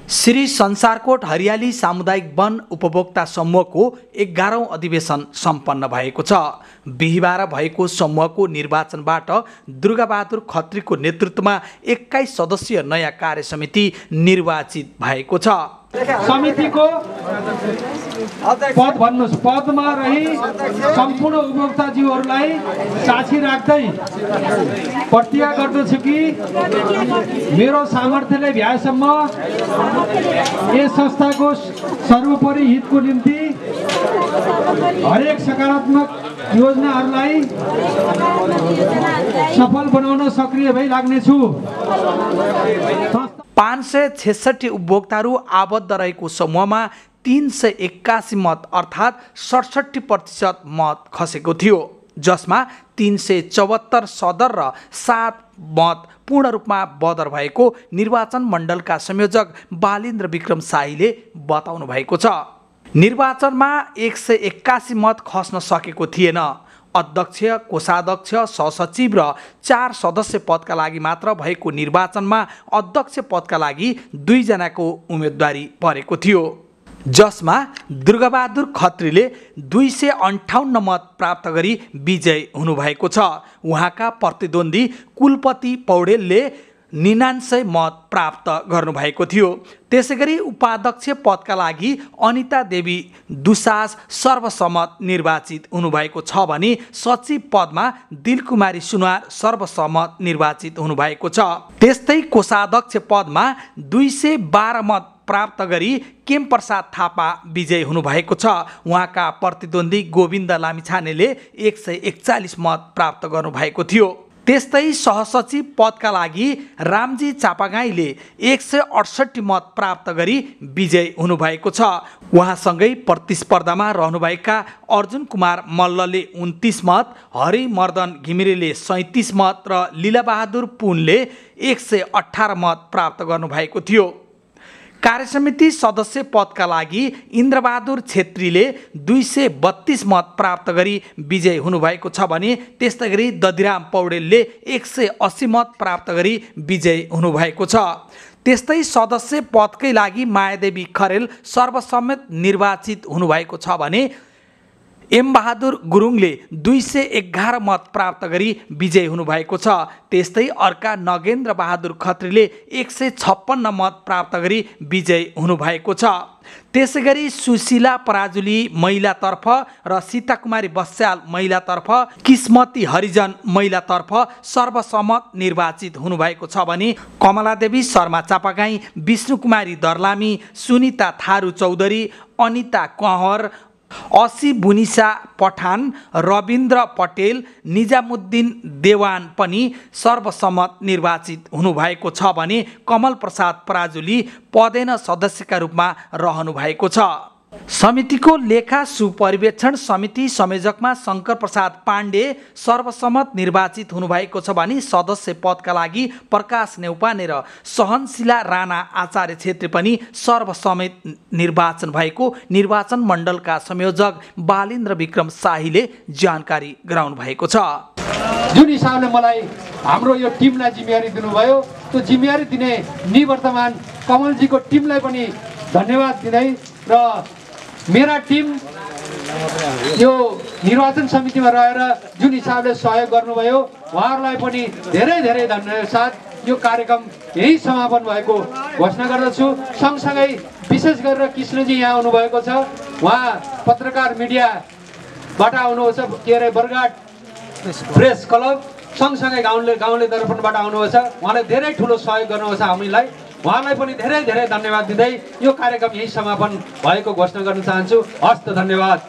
श्री संसारकोट हरियाली सामुदायिक वन उपभोक्ता समूहको 11औं अधिवेशन सम्पन्न भएको छ। बिहिबार भएको समूहको निर्वाचनबाट दुर्गाबहादुर खत्रीको नेतृत्वमा 21 सदस्यीय नयाँ कार्य समिति निर्वाचित भएको छ। समितिको पद भन्नुस्, पदमा रही सम्पूर्ण उपभोक्ताजीवहरूलाई साक्षी राख्दै प्रतिज्ञा गर्दछु कि मेरो सामर्थ्यले भ्याएसम्म यस संस्थाको सर्वोपरि हितको निम्ति हरेक सकारात्मक योजनाहरूलाई सफल बनाउन सक्रिय भई लाग्नेछु। 566 उपभोक्ताहरू आबद्ध रहेको समूहमा 381 मत अर्थात् 67% मत खसेको थियो, जसमा 374 सदर र 7 मत पूर्ण रूपमा बदर भएको निर्वाचन मण्डलका संयोजक बालेन्द्र विक्रम शाहीले बताउनु भएको छ। निर्वाचनमा 181 मत खस्न सकेको थिएन। अध्यक्ष, कोषाध्यक्ष, सहसचिव र 4 सदस्य पदका लागि मात्र भएको निर्वाचनमा अध्यक्ष पदका लागि 2 जनाको उम्मेदवारी परेको थियो, जसमा दुर्गाबहादुर खत्रीले 258 मत प्राप्त गरी विजयी हुनुभएको छ। उहाँका प्रतिद्वन्दी कुलपति पौडेलले 99 मत प्राप्त गर्नुभएको थियो। त्यसैगरी उपाध्यक्ष पदका लागि अनिता देवी दुसाज सर्वसम्मत निर्वाचित हुनुभएको छ भने सचिव पदमा दिलकुमारी सुनवार सर्वसम्मत निर्वाचित हुनुभएको छ। त्यस्तै कोषाध्यक्ष पदमा 212 मत प्राप्त गरी केम प्रसाद थापा विजयी हुनुभएको छ। उहाँका प्रतिद्वन्दी गोविन्द लामिछानेले 141 मत प्राप्त गर्नुभएको थियो। त्यस्तै सहसचिव पदका लागि रामजी चापागाईले 168 मत प्राप्त गरी विजयी हुनुभएको छ। उहाँसँगै प्रतिस्पर्धामा रहनुभएका अर्जुन कुमार मल्लले 29 मत, हरिमर्दन घिमिरेले 37 मत र लीलाबहादुर पुनले 118 मत प्राप्त गर्नुभएको थियो। कार्यसमिति सदस्य पदका लागि इन्द्रबहादुर छेत्रीले 232 मत प्राप्त गरी विजयी हुनुभएको छ भने त्यस्तै गरी दधिराम पौडेलले 180 मत प्राप्त गरी विजयी हुनुभएको छ। त्यस्तै सदस्य पदकै लागि मायादेवी खरेल सर्वसम्मत निर्वाचित हुनुभएको छ भने एम बहादुर गुरुङले 211 मत प्राप्त गरी विजयी हुनुभएको छ। त्यस्तै अर्का नगेन्द्र बहादुर खत्रीले 156 मत प्राप्त गरी विजयी हुनुभएको छ। त्यसैगरी सुशीला पराजुली महिलातर्फ र सीताकुमारी बस्याल महिलातर्फ, किस्मती हरिजन महिलातर्फ सर्वसम्मत निर्वाचित हुनुभएको छ भने कमलादेवी शर्मा चापागाई, विष्णुकुमारी दर्लामी, सुनिता थारू चौधरी, अनिता कंवर, असी बुनिसा पठान, रविन्द्र पटेल, निजामुद्दिन देवान पनि सर्वसम्मत निर्वाचित हुनुभएको छ भने कमल प्रसाद पराजुली पदेन सदस्यका रूपमा रहनु भएको छ। समितिको लेखा सुपरिवेक्षण समिति संयोजकमा शङ्कर प्रसाद पाण्डे सर्वसम्मत निर्वाचित हुनुभएको छ भने सदस्य पदका लागि प्रकाश नेउपाने र सहनशीला राणा आचार्य छेत्री पनि सर्वसम्मत निर्वाचन भएको निर्वाचन मण्डलका संयोजक बालेन्द्र विक्रम शाहीले जानकारी गराउनु भएको छ। जुन हिसाबले मलाई हाम्रो यो टिमलाई जिम्मेवारी दिनुभयो, त्यो जिम्मेवारी दिने निवर्तमान कमलजीको टिमलाई पनि धन्यवाद दिँदै र मेरा टिम यो निर्वाचन समितिमा रहेर जुन हिसाबले सहयोग गर्नुभयो उहाँहरूलाई पनि धेरै धेरै धन्यवाद साथ यो कार्यक्रम यही समापन भएको घोषणा गर्दछु। सँगसँगै विशेष गरेर कृष्णजी यहाँ आउनुभएको छ। उहाँ पत्रकार मिडियाबाट आउनुहुन्छ, के अरे बरघाट प्रेस क्लब, सँगसँगै गाउँले दर्पणबाट आउनुहुन्छ। उहाँले धेरै ठुलो सहयोग गर्नुहुन्छ हामीलाई। उहाँलाई पनि धेरै धेरै धन्यवाद दिँदै यो कार्यक्रम यही समापन भएको घोषणा गर्न चाहन्छु। हस्त, धन्यवाद।